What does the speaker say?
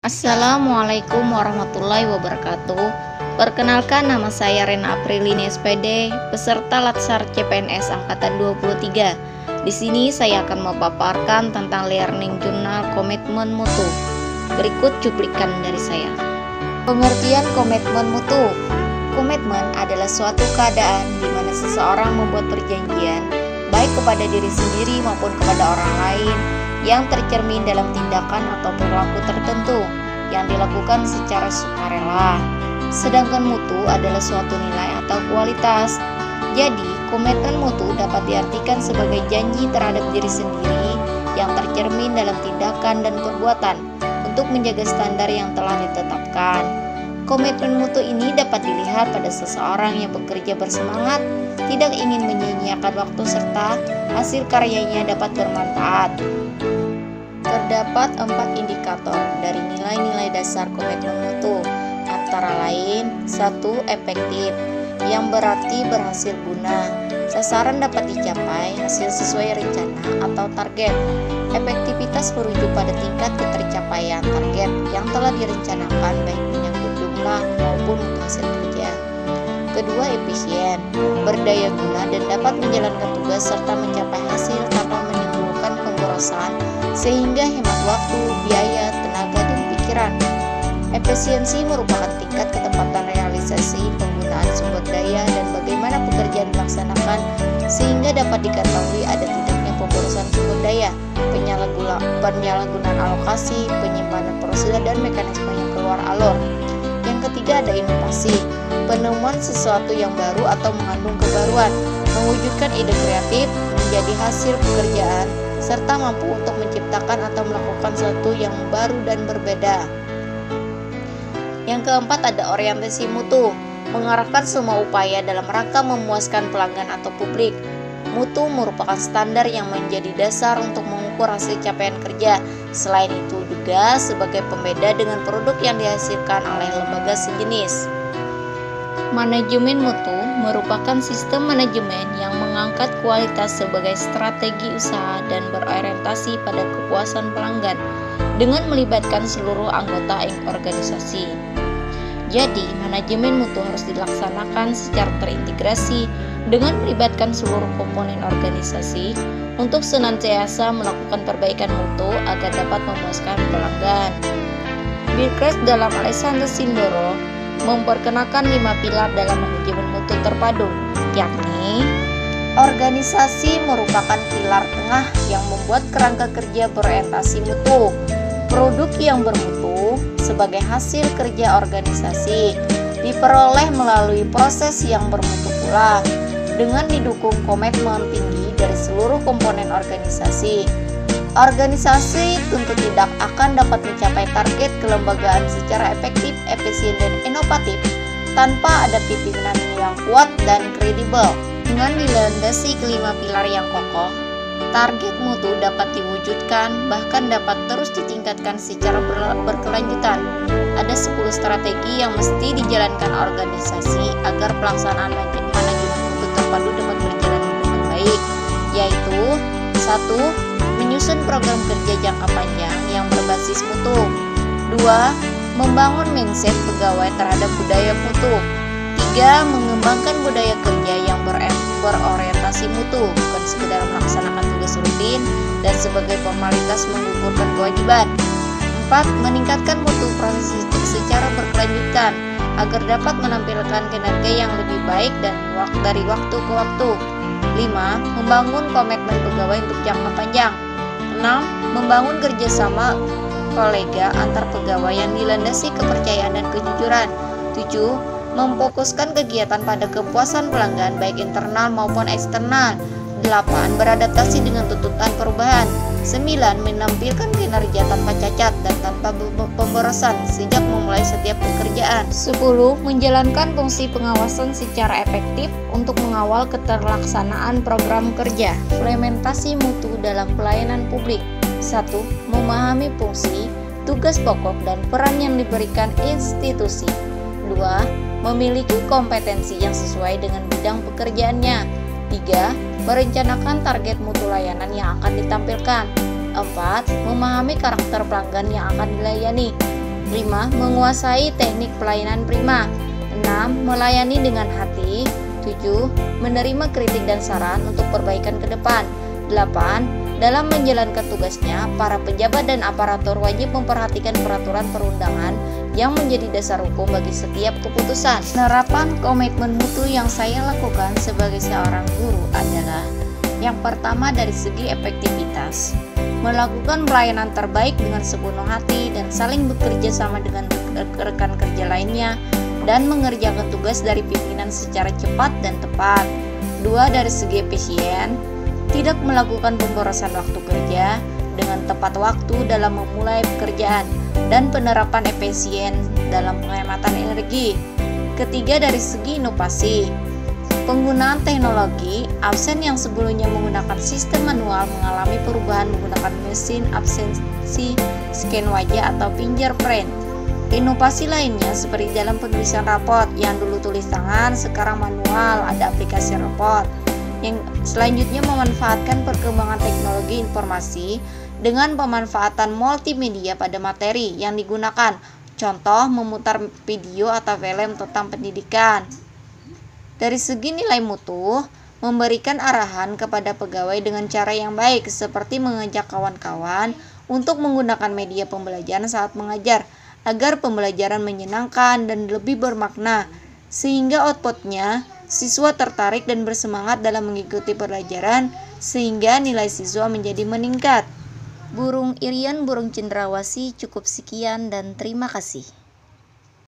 Assalamualaikum warahmatullahi wabarakatuh. Perkenalkan, nama saya Rena Aprilini SPD, peserta Latsar CPNS angkatan 23. Di sini saya akan memaparkan tentang Learning Journal Komitmen Mutu. Berikut cuplikan dari saya. Pengertian komitmen mutu. Komitmen adalah suatu keadaan di mana seseorang membuat perjanjian baik kepada diri sendiri maupun kepada orang lain yang tercermin dalam tindakan atau perilaku tertentu yang dilakukan secara sukarela. Sedangkan mutu adalah suatu nilai atau kualitas. Jadi, komitmen mutu dapat diartikan sebagai janji terhadap diri sendiri yang tercermin dalam tindakan dan perbuatan untuk menjaga standar yang telah ditetapkan. Komitmen mutu ini dapat dilihat pada seseorang yang bekerja bersemangat, tidak ingin menyia-nyiakan waktu serta hasil karyanya dapat bermanfaat. Terdapat 4 indikator dari nilai-nilai dasar komitmen mutu, antara lain 1. Efektif, yang berarti berhasil guna. Sasaran dapat dicapai hasil sesuai rencana atau target. Efektivitas merujuk pada tingkat ketercapaian target yang telah direncanakan baik menyangkut jumlah maupun mutu hasil kerja. Kedua, efisien, berdaya guna dan dapat menjalankan tugas serta mencapai hasil tanpa menimbulkan pemborosan sehingga hemat waktu, biaya, tenaga, dan pikiran. Efisiensi merupakan tingkat ketepatan realisasi penggunaan sumber daya dan bagaimana pekerjaan dilaksanakan sehingga dapat diketahui ada tidaknya pemborosan sumber daya, penyalahgunaan alokasi, penyimpanan prosedur dan mekanisme yang keluar alur. Yang ketiga, ada inovasi, penemuan sesuatu yang baru atau mengandung kebaruan, mewujudkan ide kreatif menjadi hasil pekerjaan, serta mampu untuk menciptakan atau melakukan sesuatu yang baru dan berbeda. Yang keempat, ada orientasi mutu, mengarahkan semua upaya dalam rangka memuaskan pelanggan atau publik. Mutu merupakan standar yang menjadi dasar untuk mengukur hasil capaian kerja. Selain itu juga sebagai pembeda dengan produk yang dihasilkan oleh lembaga sejenis. Manajemen mutu merupakan sistem manajemen yang mengangkat kualitas sebagai strategi usaha dan berorientasi pada kepuasan pelanggan dengan melibatkan seluruh anggota organisasi. Jadi, manajemen mutu harus dilaksanakan secara terintegrasi dengan melibatkan seluruh komponen organisasi untuk senantiasa melakukan perbaikan mutu agar dapat memuaskan pelanggan. Bill Kress dalam Alessandro Sindoro memperkenalkan 5 pilar dalam manajemen mutu terpadu, yakni organisasi merupakan pilar tengah yang membuat kerangka kerja berorientasi mutu, produk yang bermutu sebagai hasil kerja organisasi diperoleh melalui proses yang bermutu pula, dengan didukung komitmen tinggi dari seluruh komponen organisasi. Organisasi tentu tidak akan dapat mencapai target kelembagaan secara efektif, efisien, dan inovatif tanpa ada pimpinan yang kuat dan kredibel. Dengan dilandasi kelima pilar yang kokoh, target mutu dapat diwujudkan, bahkan dapat terus ditingkatkan secara berkelanjutan. Ada 10 strategi yang mesti dijalankan organisasi agar pelaksanaan manajemen mutu terpadu dapat berjalan dengan baik, yaitu 1. Menyusun program kerja jangka panjang yang berbasis mutu. 2. Membangun mindset pegawai terhadap budaya mutu. 3. Mengembangkan budaya kerja yang berorientasi mutu, bukan sekedar melaksanakan tugas rutin dan sebagai formalitas menggugurkan kewajiban. 4. Meningkatkan mutu proses secara berkelanjutan agar dapat menampilkan kinerja yang lebih baik dan dari waktu ke waktu. 5. Membangun komitmen pegawai untuk jangka panjang. 6. Membangun kerjasama kolega antar pegawai yang dilandasi kepercayaan dan kejujuran. 7. Memfokuskan kegiatan pada kepuasan pelanggan baik internal maupun eksternal. 8. Beradaptasi dengan tuntutan perubahan. 9. Menampilkan kinerja tanpa cacat dan tanpa pemborosan sejak memulai setiap pekerjaan. 10. Menjalankan fungsi pengawasan secara efektif untuk mengawal keterlaksanaan program kerja. Implementasi mutu dalam pelayanan publik. 1. Memahami fungsi, tugas pokok dan peran yang diberikan institusi. 2. Memiliki kompetensi yang sesuai dengan bidang pekerjaannya. 3. Merencanakan target mutu layanan yang akan ditampilkan. 4. Memahami karakter pelanggan yang akan dilayani. 5. Menguasai teknik pelayanan prima. 6. Melayani dengan hati. 7. Menerima kritik dan saran untuk perbaikan ke depan. 8. Dalam menjalankan tugasnya, para pejabat dan aparatur wajib memperhatikan peraturan perundangan yang menjadi dasar hukum bagi setiap keputusan. Penerapan komitmen mutu yang saya lakukan sebagai seorang guru adalah: yang pertama, dari segi efektivitas, melakukan pelayanan terbaik dengan sepenuh hati dan saling bekerja sama dengan rekan kerja lainnya, dan mengerjakan tugas dari pimpinan secara cepat dan tepat. 2. Dari segi efisien, tidak melakukan pemborosan waktu kerja dengan tepat waktu dalam memulai pekerjaan dan penerapan efisien dalam penghematan energi. Ketiga, dari segi inovasi, penggunaan teknologi. Absen yang sebelumnya menggunakan sistem manual mengalami perubahan menggunakan mesin absensi, scan wajah atau fingerprint. Inovasi lainnya seperti dalam penulisan raport yang dulu tulis tangan, sekarang manual, ada aplikasi raport. Yang selanjutnya, memanfaatkan perkembangan teknologi informasi dengan pemanfaatan multimedia pada materi yang digunakan. Contoh, memutar video atau film tentang pendidikan. Dari segi nilai mutu, memberikan arahan kepada pegawai dengan cara yang baik, seperti mengajak kawan-kawan untuk menggunakan media pembelajaran saat mengajar, agar pembelajaran menyenangkan dan lebih bermakna, sehingga outputnya siswa tertarik dan bersemangat dalam mengikuti pelajaran, sehingga nilai siswa menjadi meningkat. Burung Irian, burung cendrawasih, cukup sekian dan terima kasih.